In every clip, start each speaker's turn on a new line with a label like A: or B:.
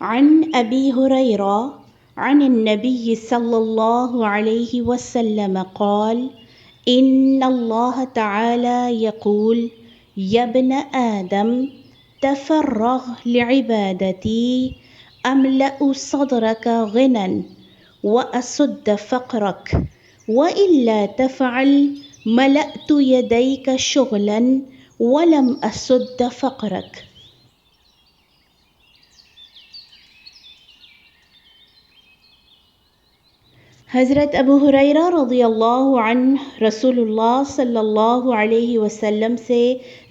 A: عن أبي هريرة عن النبي صلى الله عليه وسلم قال إن الله تعالى يقول يا ابن آدم تفرغ لعبادتي أملأ صدرك غنى وأسد فقرك وإلا تفعل ملأت يديك شغلا ولم أسد فقرك. حضرت ابو ہریرہ رضی اللہ عنہ رسول اللہ صلی اللہ علیہ وسلم سے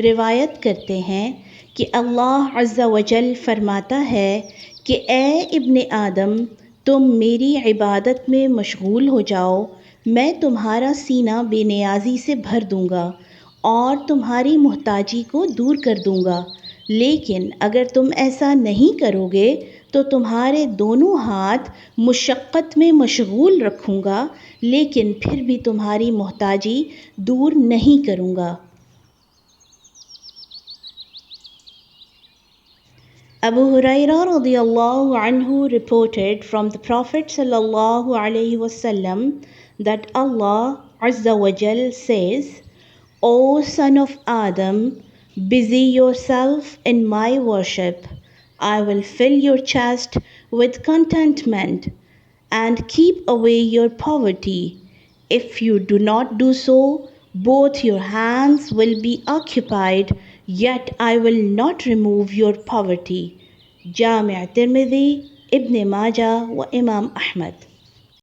A: روایت کرتے ہیں کہ اللہ عز و جل فرماتا ہے کہ اے ابن آدم تم میری عبادت میں مشغول ہو جاؤ، میں تمہارا سینہ بے نیازی سے بھر دوں گا اور تمہاری محتاجی کو دور کر دوں گا، لیکن اگر تم ایسا نہیں کرو گے تو تمہارے دونوں ہاتھ مشقت میں مشغول رکھوں گا لیکن پھر بھی تمہاری محتاجی دور نہیں کروں گا۔ Abu Hurairah radiallahu anhu reported from the Prophet sallallahu alaihi wasallam that Allah Azza wa Jal says, O son of Adam, busy yourself in my worship. I will fill your chest with contentment and keep away your poverty. If you do not do so, both your hands will be occupied, yet I will not remove your poverty. جامع ترمذی، ابن ماجہ و امام احمد۔